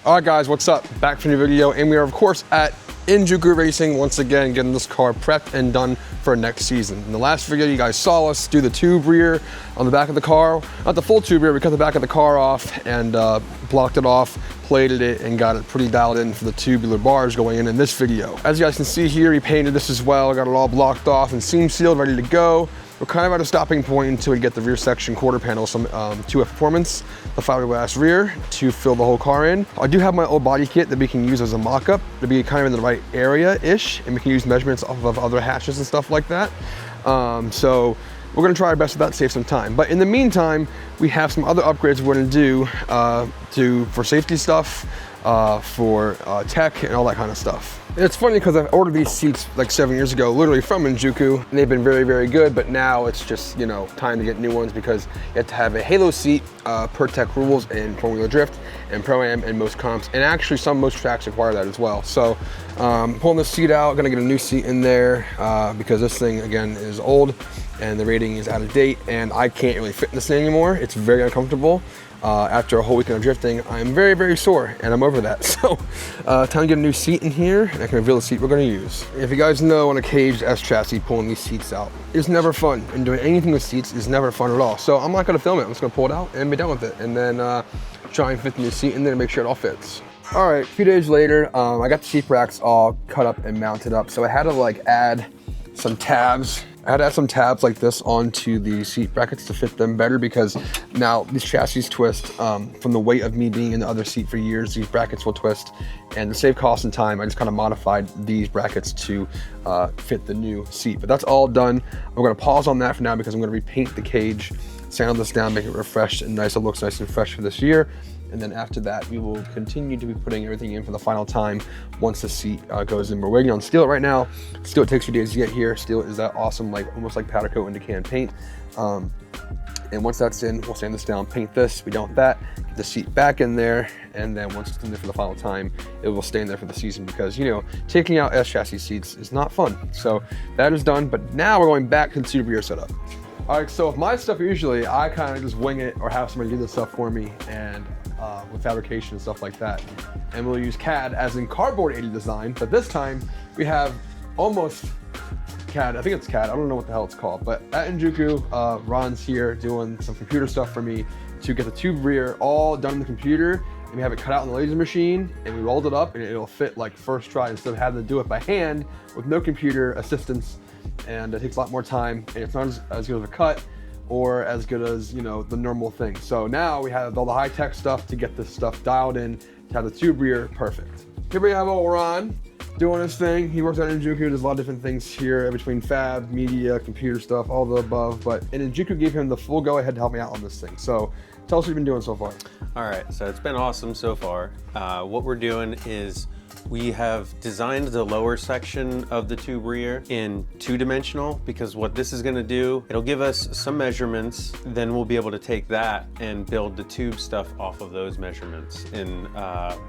All right guys, what's up? Back for a new video, and we are of course at Shinjuku Racing once again, getting this car prepped and done for next season. In the last video, you guys saw us do the tube rear on the back of the car. Not the full tube rear, we cut the back of the car off and blocked it off, plated it, and got it pretty dialed in for the tubular bars going in this video. As you guys can see here, we painted this as well, got it all blocked off and seam sealed, ready to go. We're kind of at a stopping point until we get the rear section quarter panel, some 2F Performance, the fiberglass rear to fill the whole car in. I do have my old body kit that we can use as a mock-up to be kind of in the right area-ish, and we can use measurements off of other hatches and stuff like that. So we're gonna try our best with that, save some time. But in the meantime, we have some other upgrades we're gonna do for safety stuff, for tech and all that kind of stuff. And it's funny because I ordered these seats like 7 years ago, literally from Shinjuku, and they've been very, very good, but now it's just, you know, time to get new ones because you have to have a halo seat per tech rules in four-wheeler drift and Pro-Am and most comps, and actually most tracks require that as well. So pulling the seat out, gonna get a new seat in there because this thing, again, is old and the rating is out of date and I can't really fit in this thing anymore. It's very uncomfortable. After a whole weekend of drifting, I'm very, very sore and I'm over that. So time to get a new seat in here and I can reveal the seat we're gonna use. If you guys know, on a caged S chassis, pulling these seats out is never fun, and doing anything with seats is never fun at all. So I'm not gonna film it, I'm just gonna pull it out and be done with it, and then try and fit the new seat in there and make sure it all fits. All right, a few days later, I got the seat racks all cut up and mounted up. So I had to like add some tabs. I had to add some tabs like this onto the seat brackets to fit them better, because now these chassis twist from the weight of me being in the other seat for years. These brackets will twist, and to save cost and time, I just kind of modified these brackets to fit the new seat. But that's all done. I'm gonna pause on that for now because I'm gonna repaint the cage, sand this down, make it refreshed and nice. It looks nice and fresh for this year. And then after that, we will continue to be putting everything in for the final time once the seat goes in. We're waiting on steel right now. Steel takes 2 days to get here. Steel is that awesome, like almost like powder coat into can paint. And once that's in, we'll sand this down, paint this, we don't want that, get the seat back in there, and then once it's in there for the final time, it will stay in there for the season because, you know, taking out S chassis seats is not fun. So that is done, but now we're going back to the tube rear setup. All right, so with my stuff, usually I kind of just wing it or have somebody do this stuff for me, and with fabrication and stuff like that. And we'll use CAD as in cardboard aided design, but this time we have almost CAD, I think it's CAD, I don't know what the hell it's called, but at Shinjuku, Ron's here doing some computer stuff for me to get the tube rear all done in the computer, and we have it cut out in the laser machine, and we rolled it up, and it'll fit like first try instead of having to do it by hand with no computer assistance, and it takes a lot more time, and it's not as good of a cut or as good as, you know, the normal thing. So now we have all the high-tech stuff to get this stuff dialed in to have the tube rear perfect. Here we have old Ron doing his thing. He works at Shinjuku, does a lot of different things here between fab, media, computer stuff, all the above, but Shinjuku gave him the full go-ahead to help me out on this thing. So tell us what you've been doing so far. All right, so it's been awesome so far. What we're doing is we have designed the lower section of the tube rear in 2-dimensional, because what this is going to do, it'll give us some measurements, then we'll be able to take that and build the tube stuff off of those measurements in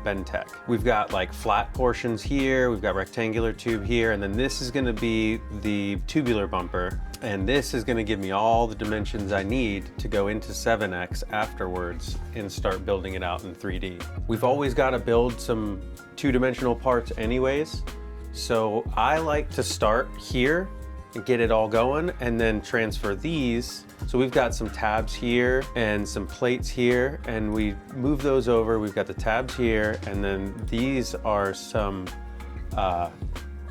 Bentech. We've got like flat portions here, we've got rectangular tube here, and then this is going to be the tubular bumper, and this is going to give me all the dimensions I need to go into 7X afterwards and start building it out in 3D. We've always got to build some 2-dimensional parts anyways, so I like to start here and get it all going and then transfer these. So we've got some tabs here and some plates here, and we move those over. We've got the tabs here, and then these are some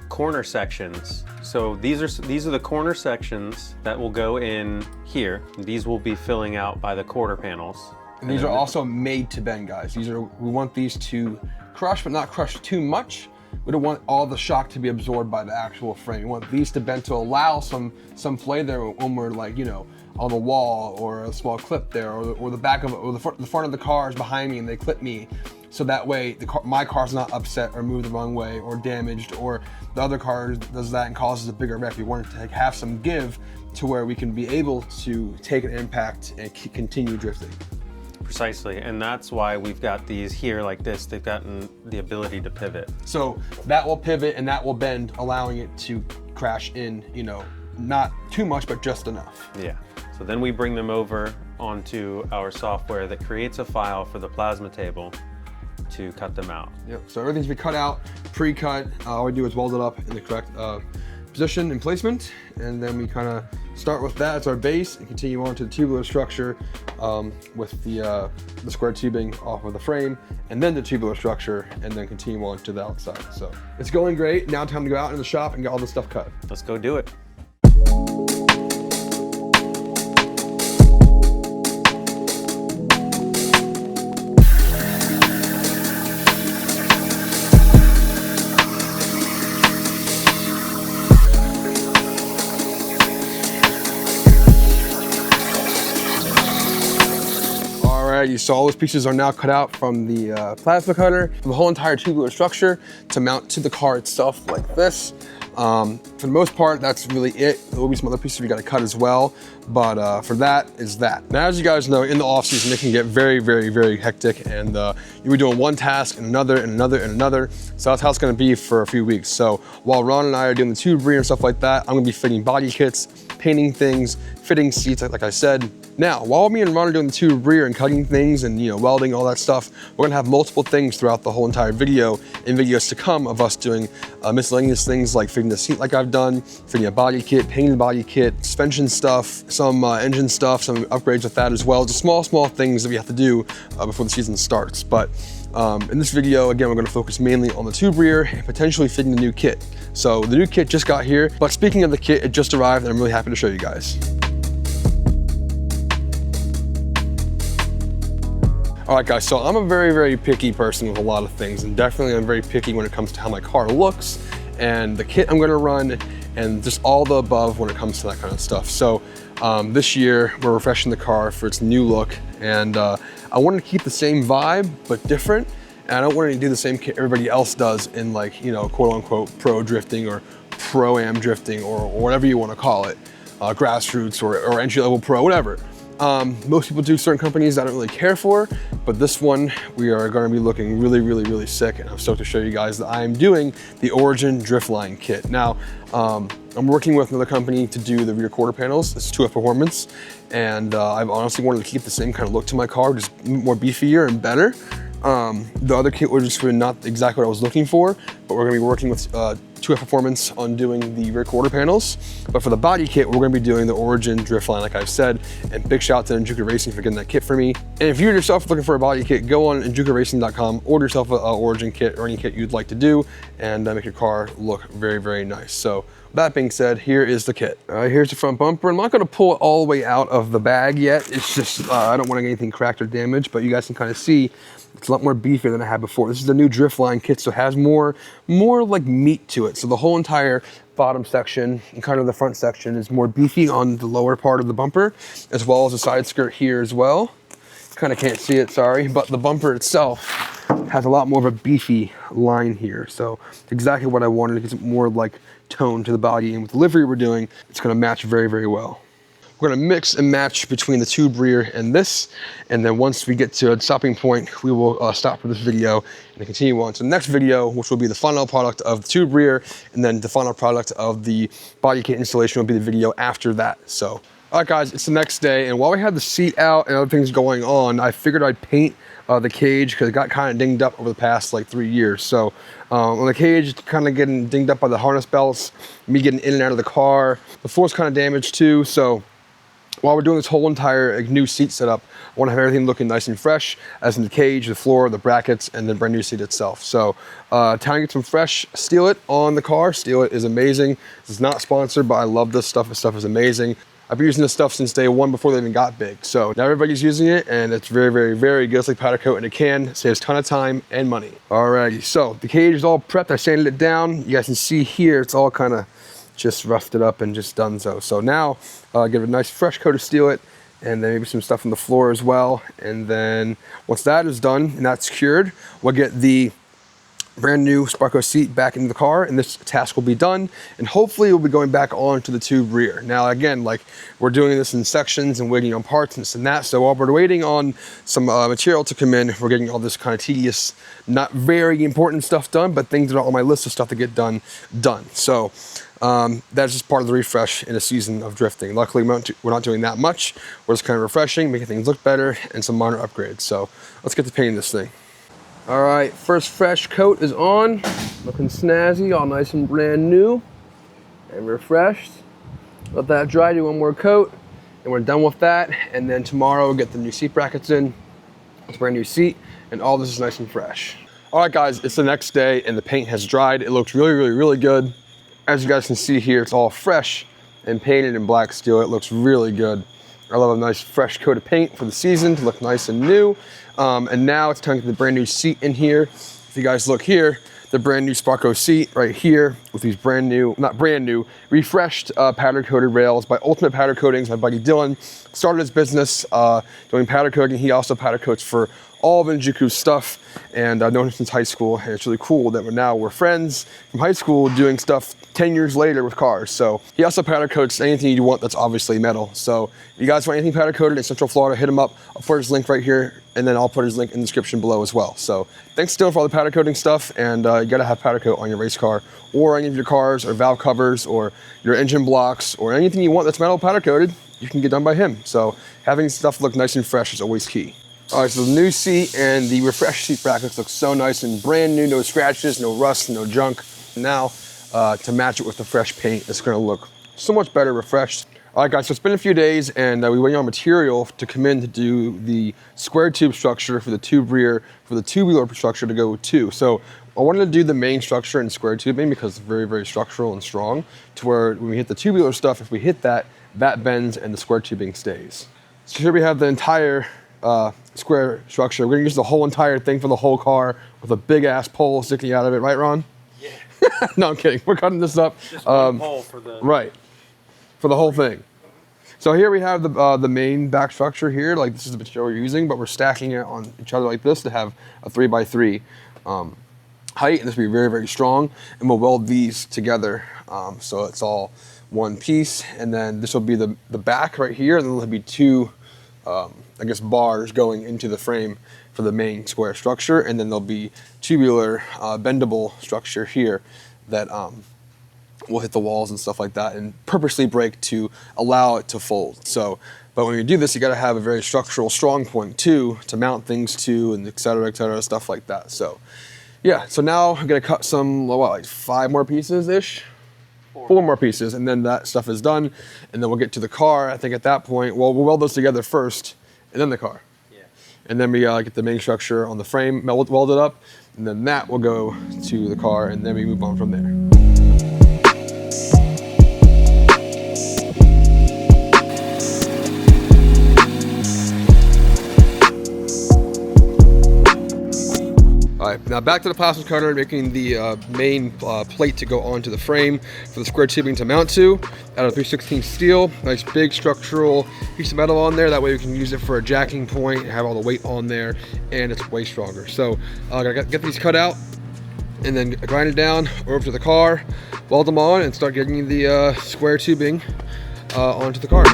corner sections. So these are the corner sections that will go in here. These will be filling out by the quarter panels. And these are also made to bend, guys. We want these to crush, but not crush too much. We don't want all the shock to be absorbed by the actual frame. We want these to bend to allow some play there when we're, like, you know, on the wall or a small clip there, or the back of it, or the front of the car is behind me and they clip me. So that way my car's not upset or moved the wrong way or damaged, or the other car does that and causes a bigger wreck. We want it to have some give to where we can be able to take an impact and continue drifting. Precisely, and that's why we've got these here like this. They've gotten the ability to pivot. So that will pivot and that will bend, allowing it to crash in, you know, not too much, but just enough. Yeah, so then we bring them over onto our software that creates a file for the plasma table to cut them out. Yep, so everything's been cut out, pre-cut. All we do is weld it up in the correct position and placement, and then we kind of start with that as our base and continue on to the tubular structure with the square tubing off of the frame, and then the tubular structure, and then continue on to the outside. So it's going great. Now time to go out in the shop and get all this stuff cut. Let's go do it. You saw those pieces are now cut out from the plasma cutter, the whole entire tubular structure to mount to the car itself like this. For the most part, that's really it. There will be some other pieces we got to cut as well, but for that is that. Now, as you guys know, in the off season, it can get very, very, very hectic, and you'll be doing one task and another and another and another. So that's how it's going to be for a few weeks. So while Ron and I are doing the tube rear and stuff like that, I'm going to be fitting body kits, painting things, fitting seats, like I said. Now, while me and Ron are doing the tube rear and cutting things and welding, all that stuff, we're gonna have multiple things throughout the whole entire video and videos to come of us doing miscellaneous things like fitting the seat like I've done, fitting a body kit, painting the body kit, suspension stuff, some engine stuff, some upgrades with that as well. Just small things that we have to do before the season starts. But in this video, again, we're gonna focus mainly on the tube rear and potentially fitting the new kit. So the new kit just got here, but speaking of the kit, it just arrived and I'm really happy to show you guys. All right, guys, so I'm a very, very picky person with a lot of things, and definitely I'm very picky when it comes to how my car looks and the kit I'm gonna run and just all the above when it comes to that kind of stuff. So this year, we're refreshing the car for its new look, and I wanted to keep the same vibe, but different, and I don't want to do the same kit everybody else does in like, quote unquote, pro drifting or pro-am drifting or whatever you want to call it, grassroots or entry-level pro, whatever. Most people do certain companies I don't really care for, but this one we are going to be looking really, really, really sick, and I'm stoked to show you guys that I am doing the Origin Driftline kit. Now, I'm working with another company to do the rear quarter panels. It's 2F Performance, and I've honestly wanted to keep the same kind of look to my car, just more beefier and better. The other kit was just really not exactly what I was looking for, but we're gonna be working with 2F Performance on doing the rear quarter panels. But for the body kit, we're gonna be doing the Origin Driftline, like I've said, and big shout out to Enjuka Racing for getting that kit for me. And if you're yourself looking for a body kit, go on enjukaracing.com, order yourself an Origin kit or any kit you'd like to do, and make your car look very, very nice. So that being said, here is the kit. Here's the front bumper. I'm not gonna pull it all the way out of the bag yet. It's just, I don't wanna get anything cracked or damaged, but you guys can kind of see it's a lot more beefier than I had before. This is the new Driftline kit, so it has more like meat to it. So the whole entire bottom section and kind of the front section is more beefy on the lower part of the bumper, as well as the side skirt here as well. Kind of can't see it, sorry, but the bumper itself has a lot more of a beefy line here. So it's exactly what I wanted. It gives it more like tone to the body, and with the livery we're doing, it's gonna match very, very well. We're gonna mix and match between the tube rear and this, and then once we get to a stopping point, we will stop for this video and continue on to the next video, which will be the final product of the tube rear, and then the final product of the body kit installation will be the video after that. So, all right guys, it's the next day, and while we had the seat out and other things going on, I figured I'd paint the cage because it got kind of dinged up over the past like 3 years. So on the cage, kind of getting dinged up by the harness belts, me getting in and out of the car, the floor's kind of damaged too. So while we're doing this whole entire new seat setup, I want to have everything looking nice and fresh, as in the cage, the floor, the brackets, and the brand new seat itself. So time to get some fresh Steel It on the car. Steel It is amazing. It's not sponsored, but I love this stuff. This stuff is amazing. I've been using this stuff since day one before they even got big. So now everybody's using it, and it's very, very, very good. It's like powder coat in a can. Saves a ton of time and money. Alrighty, so the cage is all prepped. I sanded it down. You guys can see here, it's all kind of just roughed it up and just done so. So now give it a nice fresh coat of Steel It, and then maybe some stuff on the floor as well. And then once that is done and that's cured, we'll get the brand new Sparco seat back into the car, and this task will be done, and hopefully we'll be going back on to the tube rear. Now again, like, we're doing this in sections and waiting on parts and this and that, so while we're waiting on some material to come in, we're getting all this kind of tedious, not very important stuff done, but things that are on my list of stuff to get done. So that's just part of the refresh in a season of drifting. Luckily, we're not doing that much. We're just kind of refreshing, making things look better, and some minor upgrades. So let's get to painting this thing. All right, first fresh coat is on. Looking snazzy, all nice and brand new and refreshed. Let that dry, do one more coat, and we're done with that. And then tomorrow we'll get the new seat brackets in. It's a brand new seat, and all this is nice and fresh. All right, guys, it's the next day, and the paint has dried. It looks really, really, really good. As you guys can see here, it's all fresh and painted in black steel. It looks really good. I love a nice fresh coat of paint for the season to look nice and new. And now it's time to get the brand new seat in here. If you guys look here, the brand new Sparko seat right here with these brand new, not brand new, refreshed powder coated rails by Ultimate Powder Coatings. My buddy Dylan started his business doing powder coating. He also powder coats for all of Injuku's stuff, and I've known him since high school. And it's really cool that we're friends from high school doing stuff 10 years later with cars. So he also powder coats anything you want that's obviously metal. So if you guys want anything powder coated in Central Florida, hit him up. I'll put his link right here, and then I'll put his link in the description below as well. So thanks Dylan for all the powder coating stuff, and you gotta have powder coat on your race car or any of your cars or valve covers or your engine blocks or anything you want that's metal powder coated, you can get done by him. So having stuff look nice and fresh is always key. All right, so the new seat and the refreshed seat brackets look so nice and brand new, no scratches, no rust, no junk. Now, to match it with the fresh paint, it's gonna look so much better refreshed. All right, guys, so it's been a few days, and we waiting on material to come in to do the square tube structure for the tube rear, for the tubular structure to go to. So I wanted to do the main structure in square tubing because it's very, very structural and strong, to where when we hit the tubular stuff, if we hit that, that bends and the square tubing stays. So here we have the entire square structure. We're gonna use the whole entire thing for the whole car with a big ass pole sticking out of it, right, Ron? Yeah. No, I'm kidding. We're cutting this up. Just one pole for the... Right, for the whole thing. So here we have the main back structure here. Like, this is the material we're using, but we're stacking it on each other like this to have a 3x3 height, and this will be very, very strong. And we'll weld these together, so it's all one piece. And then this will be the back right here, and then there'll be two, I guess, bars going into the frame for the main square structure, and then there'll be tubular bendable structure here that will hit the walls and stuff like that and purposely break to allow it to fold. So, but when you do this, you got to have a very structural strong point too to mount things to, and et cetera, stuff like that. So yeah, so now I'm gonna cut some, what, like 5 more pieces ish? 4 more pieces, and then that stuff is done, and then we'll get to the car. I think at that point, well, we'll weld those together first, and then the car. Yeah. And then we get the main structure on the frame welded up, and then that will go to the car, and then we move on from there. All right, now back to the plasma cutter, making the main plate to go onto the frame for the square tubing to mount to out of 316 steel. Nice big structural piece of metal on there. That way we can use it for a jacking point, have all the weight on there, and it's way stronger. So I gotta get these cut out and then grind it down over to the car, weld them on, and start getting the square tubing onto the car.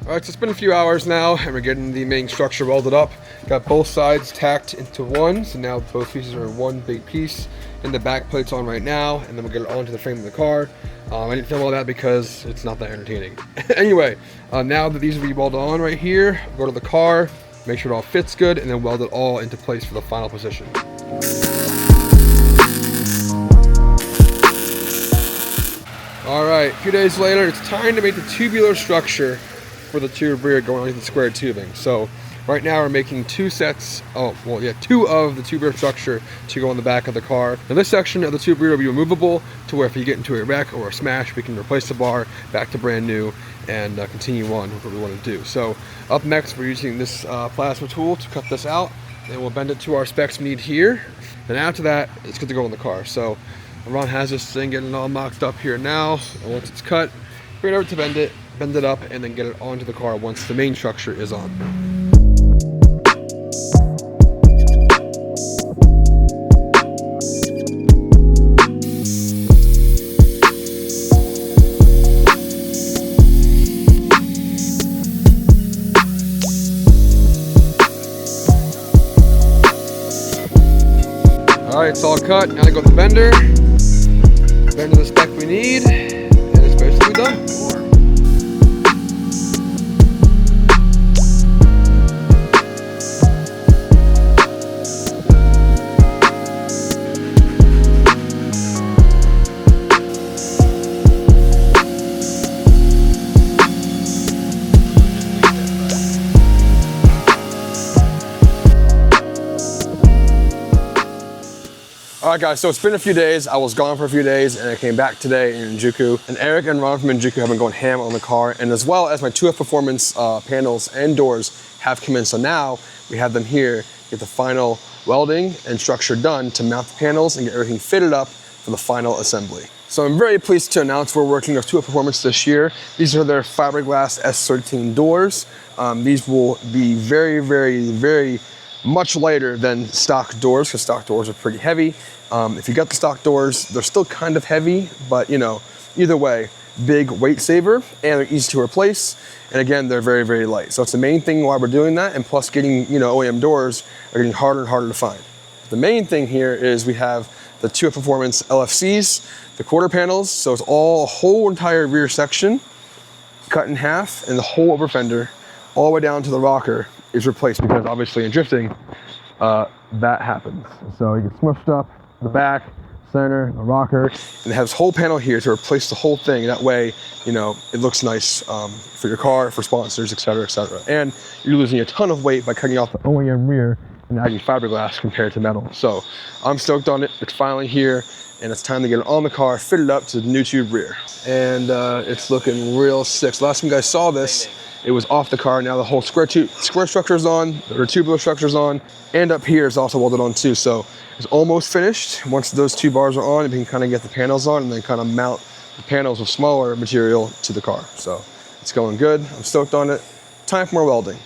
All right, so it's been a few hours now, and we're getting the main structure welded up. Got both sides tacked into one, so now both pieces are in one big piece. And the back plate's on right now, and then we'll get it onto the frame of the car. I didn't film all that because it's not that entertaining. Anyway, now that these will be welded on right here, go to the car, make sure it all fits good, and then weld it all into place for the final position. All right, a few days later, it's time to make the tubular structure for the tube rear going into the square tubing. So right now we're making 2 sets, 2 of the tubular structure to go on the back of the car. Now this section of the tube rear will be removable to where if you get into a wreck or a smash, we can replace the bar back to brand new and continue on with what we want to do. So up next, we're using this plasma tool to cut this out, and we'll bend it to our specs we need here. Then after that, it's good to go in the car. So Ron has this thing getting all mocked up here now, and once it's cut, bring it over to bend it up, and then get it onto the car once the main structure is on. All right, it's all cut. Now I go to the bender, bend to the spec we need, and it's basically done. All right, guys, so it's been a few days. I was gone for a few days, and I came back today in Injuku. And Eric and Ron from Injuku have been going ham on the car, and as well as my 2F Performance panels and doors have come in. So now we have them here, get the final welding and structure done to mount the panels and get everything fitted up for the final assembly. So I'm very pleased to announce we're working with 2F Performance this year. These are their fiberglass S13 doors. These will be very, very, very much lighter than stock doors, because stock doors are pretty heavy. If you got the stock doors, they're still kind of heavy, but you know, either way, big weight saver, and they're easy to replace. And again, they're very, very light. So it's the main thing why we're doing that, and plus getting, you know, OEM doors are getting harder and harder to find. The main thing here is we have the 2F Performance LFC'S, the quarter panels, so it's all a whole entire rear section cut in half, and the whole upper fender all the way down to the rocker is replaced, because obviously in drifting, that happens. So you get smushed up the back, center, the rocker, and it has this whole panel here to replace the whole thing. That way, you know, it looks nice for your car, for sponsors, et cetera, et cetera. And you're losing a ton of weight by cutting off the OEM rear and adding fiberglass compared to metal. So I'm stoked on it. It's finally here, and it's time to get it on the car, fit it up to the new tube rear. And it's looking real sick. So last time you guys saw this, it was off the car. Now the whole square structure is on, the tubular structure is on, and up here is also welded on too. So it's almost finished. Once those two bars are on, you can kind of get the panels on and then kind of mount the panels with smaller material to the car. So it's going good. I'm stoked on it. Time for more welding.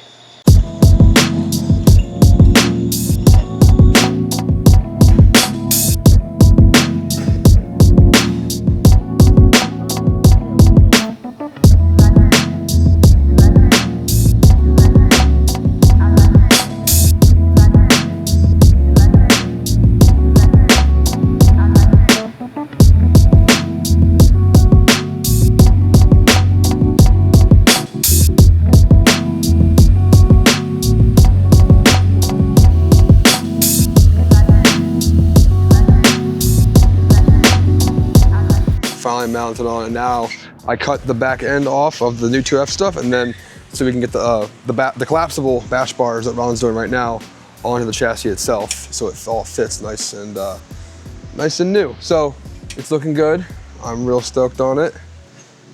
Finally mounted on, and now I cut the back end off of the new 2F stuff, and then so we can get the collapsible bash bars that Ron's doing right now onto the chassis itself, so it all fits nice and new. So it's looking good. I'm real stoked on it.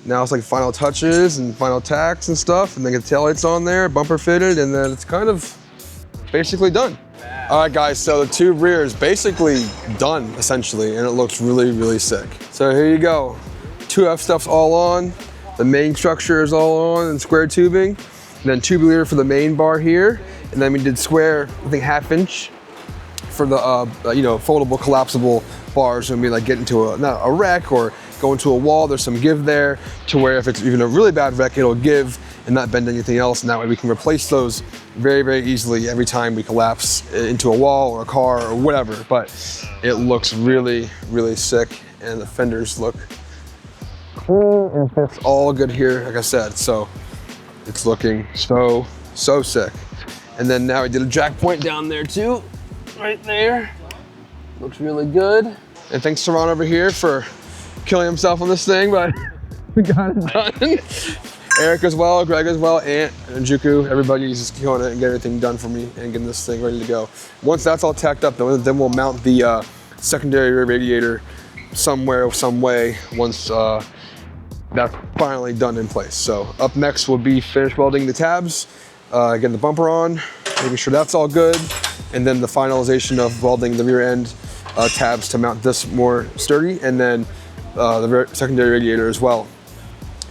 Now it's like final touches and final tacks and stuff, and then get the taillights on there, bumper fitted, and then it's kind of basically done. All right, guys, so the tube rear is basically done, essentially, and it looks really, really sick. So here you go. 2F stuff's all on. The main structure is all on and square tubing. And then tubular for the main bar here. And then we did square, I think 1/2 inch for the, you know, foldable, collapsible bars when we like get into not a wreck or go into a wall. There's some give there to where if it's even a really bad wreck, it'll give and not bend anything else. And that way we can replace those very, very easily every time we collapse into a wall or a car or whatever. But it looks really, really sick, and the fenders look clean and fits all good here, like I said. So it's looking so, so sick. And then now we did a jack point down there too, right there. Looks really good. And thanks to Ron over here for killing himself on this thing, but we got it done. Eric as well, Greg as well, Ant and Juku, everybody's just killing it and getting everything done for me and getting this thing ready to go. Once that's all tacked up, then we'll mount the secondary rear radiator somewhere, some way, once that's finally done in place. So up next will be finish welding the tabs, getting the bumper on, making sure that's all good, and then the finalization of welding the rear end tabs to mount this more sturdy, and then the secondary radiator as well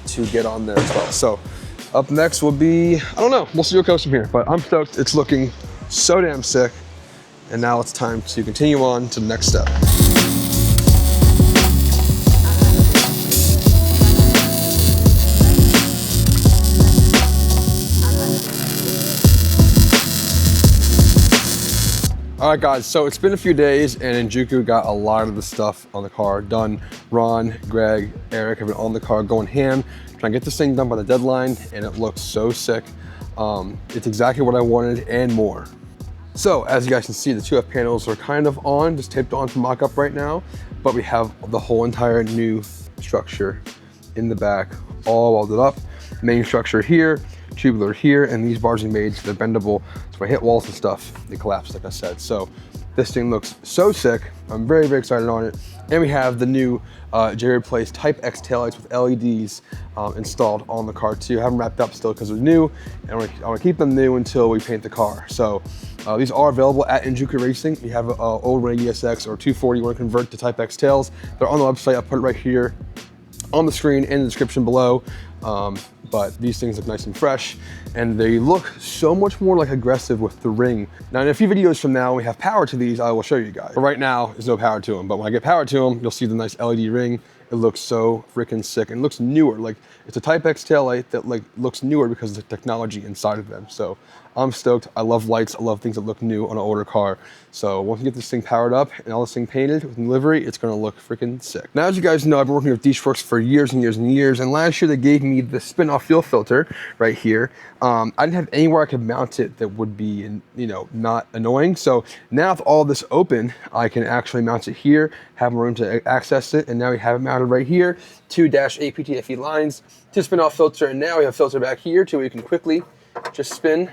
to get on there as well. So up next will be, I don't know, we'll see what goes from here, but I'm stoked. It's looking so damn sick. And now it's time to continue on to the next step. All right, guys, so it's been a few days, and Injuku got a lot of the stuff on the car done. Ron, Greg, Eric have been on the car going ham, trying to get this thing done by the deadline, and it looks so sick. It's exactly what I wanted and more. So as you guys can see, the 2F panels are kind of on, just taped on for mock-up right now, but we have the whole entire new structure in the back, all welded up. Main structure here, tubular here, and these bars are made so they're bendable. So if I hit walls and stuff, they collapse, like I said. So This thing looks so sick. I'm very, very excited on it. And we have the new J-replace Type X taillights with LEDs installed on the car too. I haven't wrapped up still because they're new, and I want to keep them new until we paint the car. So these are available at Injuku Racing. You have an old Ray ESX or 240 you want to convert to Type X tails. They're on the website. I'll put it right here on the screen in the description below. But these things look nice and fresh, and they look so much more like aggressive with the ring. Now in a few videos from now, when we have power to these, I will show you guys. But right now, there's no power to them. But when I get power to them, you'll see the nice LED ring. It looks so freaking sick and looks newer. Like, it's a Type X taillight that like looks newer because of the technology inside of them. So I'm stoked. I love lights. I love things that look new on an older car. So once we get this thing powered up and all this thing painted with livery, it's gonna look freaking sick. Now, as you guys know, I've been working with Deechworks for years and years and years. And last year they gave me the spin-off fuel filter right here. I didn't have anywhere I could mount it that would be, not annoying. So now with all this open, I can actually mount it here, have room to access it. And now we have it mounted right here, 2 -8 PTFE lines, 2 spin-off filter. And now we have a filter back here too, where you can quickly just spin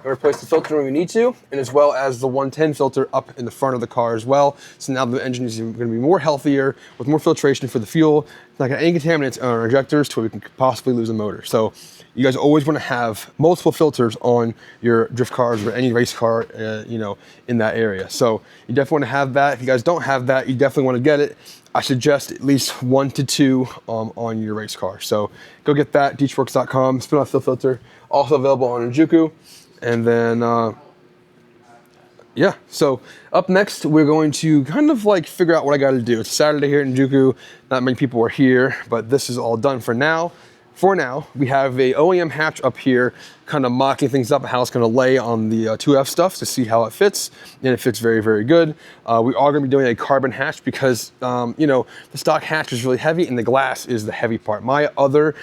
and replace the filter when we need to, and as well as the 110 filter up in the front of the car as well. So now the engine is going to be more healthier with more filtration for the fuel, not got any contaminants on our injectors to where we can possibly lose a motor. So you guys always want to have multiple filters on your drift cars or any race car, in that area. So you definitely want to have that. If you guys don't have that, you definitely want to get it. I suggest at least 1 to 2 on your race car. So go get that, Deechworks.com, spin-off fuel filter, also available on Injuku. And then, yeah, so up next, we're going to kind of like figure out what I got to do. It's Saturday here in Injuku. Not many people are here, but this is all done for now. For now, we have a OEM hatch up here, kind of mocking things up, how it's going to lay on the 2F stuff to see how it fits, and it fits very, very good. We are going to be doing a carbon hatch because, the stock hatch is really heavy and the glass is the heavy part. My other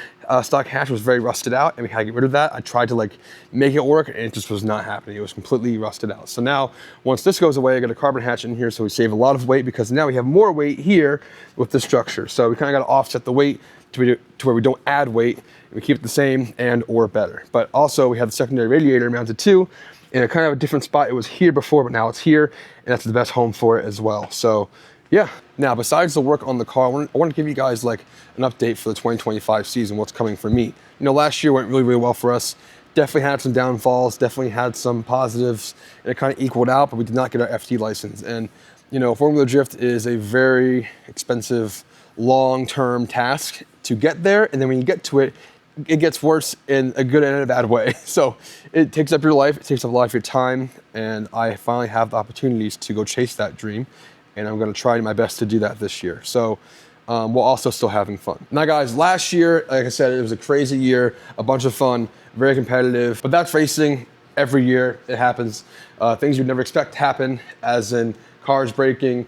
stock hatch was very rusted out and we had to get rid of that. I tried to make it work and it just was not happening. It was completely rusted out. So now, once this goes away, I got a carbon hatch in here so we save a lot of weight because now we have more weight here with the structure. So we kind of got to offset the weight to where we don't add weight, and we keep it the same and or better. But also we have the secondary radiator mounted too in a kind of a different spot. It was here before, but now it's here, and that's the best home for it as well. So yeah. Now, besides the work on the car, I want to give you guys an update for the 2025 season, what's coming for me. Last year went really, really well for us. Definitely had some downfalls, definitely had some positives, and it kind of equaled out, but we did not get our FT license. And, four-wheel drift is a very expensive, long-term task to get there, and then when you get to it, it gets worse in a good and a bad way. So it takes up your life, it takes up a lot of your time, and I finally have the opportunities to go chase that dream, and I'm gonna try my best to do that this year. So while also still having fun. Now guys, last year, like I said, it was a crazy year, a bunch of fun, very competitive, but that's racing. Every year it happens. Things you'd never expect to happen, as in cars breaking,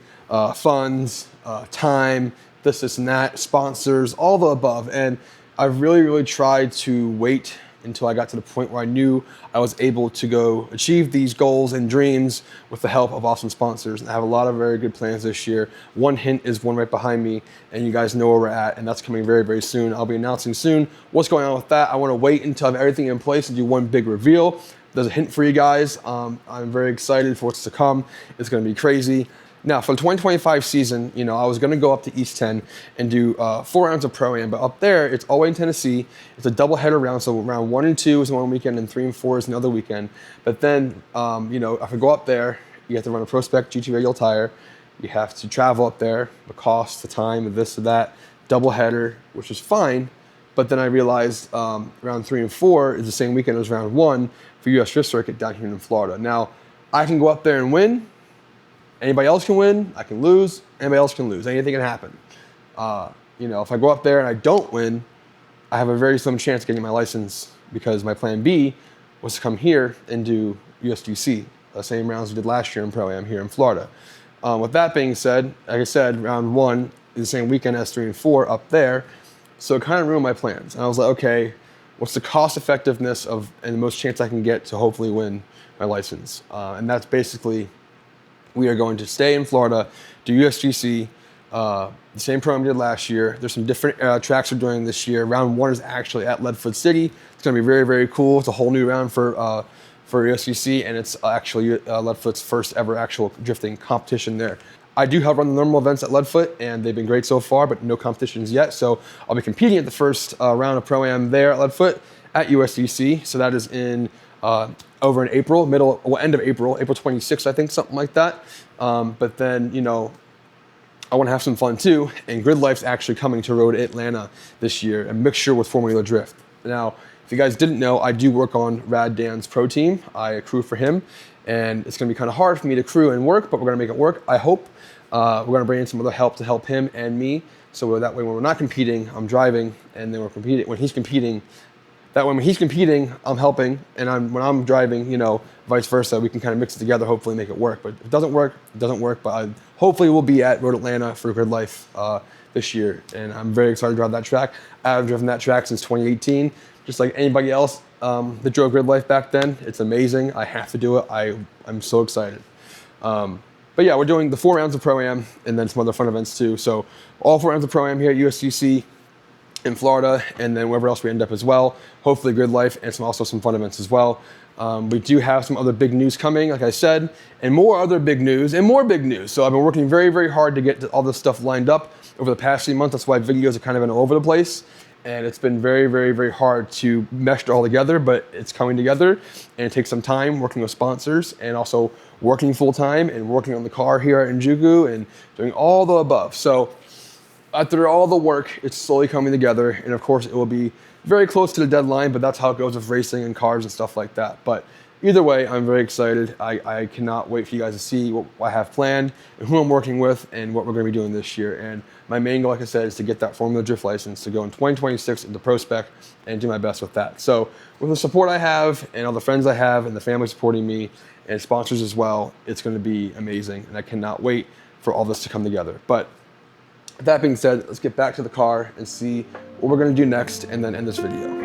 funds, time, this and that, sponsors, all the above. And I've really, really tried to wait until I got to the point where I knew I was able to go achieve these goals and dreams with the help of awesome sponsors. And I have a lot of very good plans this year. One hint is one right behind me, and you guys know where we're at, and that's coming very, very soon. I'll be announcing soon what's going on with that. I want to wait until I have everything in place and do one big reveal. There's a hint for you guys. I'm very excited for what's to come. It's going to be crazy. Now, for the 2025 season, I was going to go up to East 10 and do 4 rounds of Pro-Am, but up there, it's all the way in Tennessee. It's a double-header round, so round 1 and 2 is one weekend, and 3 and 4 is another weekend. But then, if I go up there, you have to run a Pro Spec GT radial tire. You have to travel up there, the cost, the time, and this or that, double-header, which is fine. But then I realized round 3 and 4 is the same weekend as round 1 for US Drift Circuit down here in Florida. Now, I can go up there and win. Anybody else can win, I can lose, anybody else can lose, anything can happen. If I go up there and I don't win, I have a very slim chance of getting my license because my plan B was to come here and do USGC, the same rounds we did last year in Pro-Am here in Florida. With that being said, like I said, round 1 is the same weekend as 3 and 4 up there, so it kind of ruined my plans. And I was like, okay, what's the cost effectiveness of and the most chance I can get to hopefully win my license? And that's basically, we are going to stay in Florida, do USGC, the same program we did last year. There's some different tracks we're doing this year. Round 1 is actually at Leadfoot City. It's going to be very, very cool. It's a whole new round for for USDC, and it's actually Leadfoot's first ever actual drifting competition there. I do have run the normal events at Leadfoot, and they've been great so far, but no competitions yet. So I'll be competing at the first round of Pro-Am there at Leadfoot at USDC. So that is in over in April, end of April, April 26th, I think, something like that. But then, you know, I want to have some fun too, and Grid Life's actually coming to Road Atlanta this year, a mixture with Formula Drift. Now, if you guys didn't know, I do work on Rad Dan's pro team. I crew for him, and it's going to be kind of hard for me to crew and work, but we're going to make it work, I hope. We're going to bring in some other help to help him and me, so that way when we're not competing, I'm driving, and then when he's competing, that way when he's competing, I'm helping, and when I'm driving, you know, vice versa, we can kind of mix it together, hopefully make it work. But if it doesn't work, it doesn't work, but hopefully we'll be at Road Atlanta for Grid Life this year, and I'm very excited to drive that track. I've driven that track since 2018, just like anybody else that drove Grid Life back then. It's amazing. I have to do it. I'm so excited. But yeah, we're doing the 4 rounds of Pro-Am and then some other fun events too. So all 4 rounds of Pro-Am here at USDC in Florida, and then wherever else we end up as well. Hopefully Grid Life, and also some fun events as well. We do have some other big news coming, like I said, and more other big news and more big news. So I've been working very, very hard to get all this stuff lined up over the past few months. That's why videos are kind of been all over the place. And it's been very, very, very hard to mesh it all together, but it's coming together, and it takes some time working with sponsors and also working full time and working on the car here at Injugu and doing all the above. So after all the work, it's slowly coming together, and of course it will be very close to the deadline, but that's how it goes with racing and cars and stuff like that. But either way, I'm very excited. I cannot wait for you guys to see what I have planned and who I'm working with and what we're going to be doing this year. And my main goal, like I said, is to get that Formula Drift license to go in 2026 into Pro Spec and do my best with that. So with the support I have and all the friends I have and the family supporting me and sponsors as well, it's going to be amazing, and I cannot wait for all this to come together. But with that being said, let's get back to the car and see what we're going to do next and then end this video.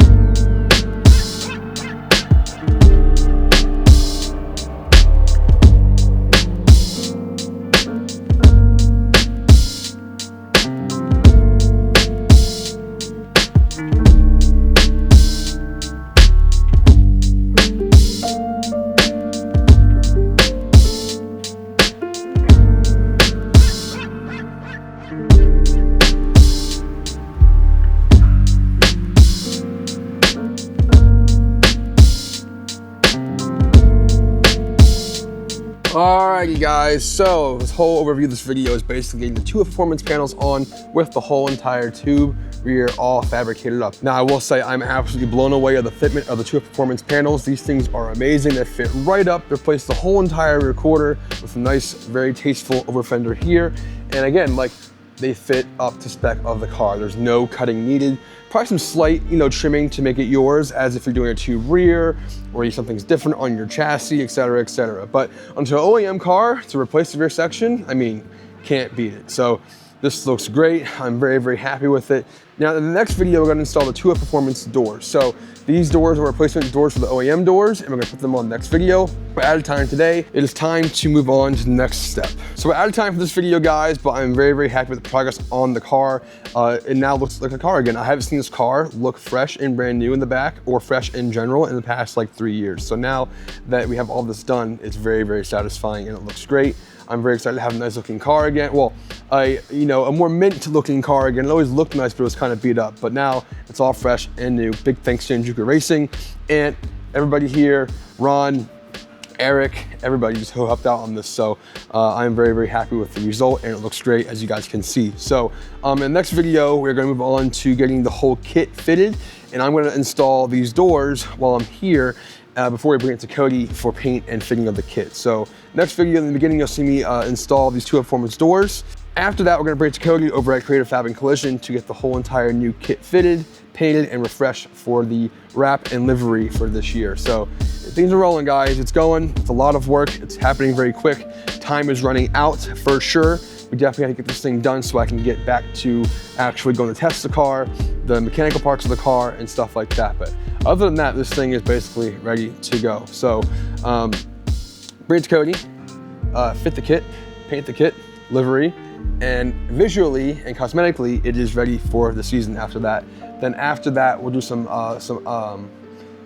Alrighty guys, so this whole overview of this video is basically getting the two performance panels on with the whole entire tube rear all fabricated up. Now I will say I'm absolutely blown away at the fitment of the two performance panels. These things are amazing. They fit right up. They replace the whole entire rear quarter with a nice, very tasteful over fender here. And again, like, they fit up to spec of the car. There's no cutting needed. Probably some slight, trimming to make it yours, as if you're doing a tube rear or something's different on your chassis, etc., etc. But onto an OEM car to replace the rear section, I mean, can't beat it. So this looks great. I'm very, very happy with it. Now in the next video, we're gonna install the 2 performance doors. So these doors are replacement doors for the OEM doors, and we're gonna put them on the next video. We're out of time today. It is time to move on to the next step. So we're out of time for this video, guys, but I'm very, very happy with the progress on the car. It now looks like a car again. I haven't seen this car look fresh and brand new in the back, or fresh in general, in the past like 3 years. So now that we have all this done, it's very, very satisfying, and it looks great. I'm very excited to have a nice looking car again. Well, a more mint looking car again. It always looked nice, but it was kind of beat up. But now it's all fresh and new. Big thanks to Injugu Racing and everybody here, Ron, Eric, everybody just who helped out on this. So I'm very, very happy with the result, and it looks great, as you guys can see. So in the next video, we're gonna move on to getting the whole kit fitted, and I'm gonna install these doors while I'm here before we bring it to Cody for paint and fitting of the kit. So next video, in the beginning, you'll see me install these 2 performance doors. After that, we're gonna bring it to Cody over at Creative Fab and Collision to get the whole entire new kit fitted, painted, and refreshed for the wrap and livery for this year. So things are rolling, guys. It's going. It's a lot of work. It's happening very quick. Time is running out for sure. We definitely have to get this thing done so I can get back to actually going to test the car, the mechanical parts of the car, and stuff like that. But other than that, this thing is basically ready to go. So bring it to Cody, fit the kit, paint the kit, livery, and visually and cosmetically, it is ready for the season after that. Then after that, we'll do some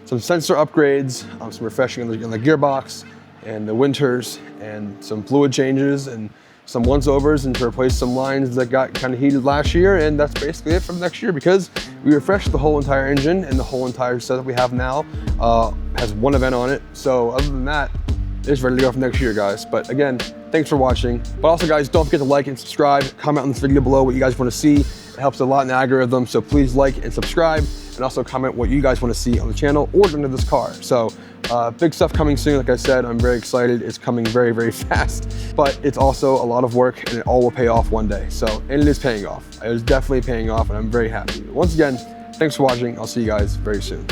some sensor upgrades, some refreshing on the gearbox and the winters, and some fluid changes and some once-overs, and to replace some lines that got kind of heated last year. And that's basically it for next year, because we refreshed the whole entire engine, and the whole entire setup we have now has one event on it. So other than that, it's ready to go for next year, guys. But again, thanks for watching. But also, guys, don't forget to like and subscribe. Comment on this video below what you guys want to see. It helps a lot in the algorithm, so please like and subscribe, and also comment what you guys want to see on the channel or under this car. So big stuff coming soon. Like I said, I'm very excited. It's coming very, very fast, but it's also a lot of work, and it all will pay off one day. So, and it is paying off. It is definitely paying off, and I'm very happy. Once again, thanks for watching. I'll see you guys very soon.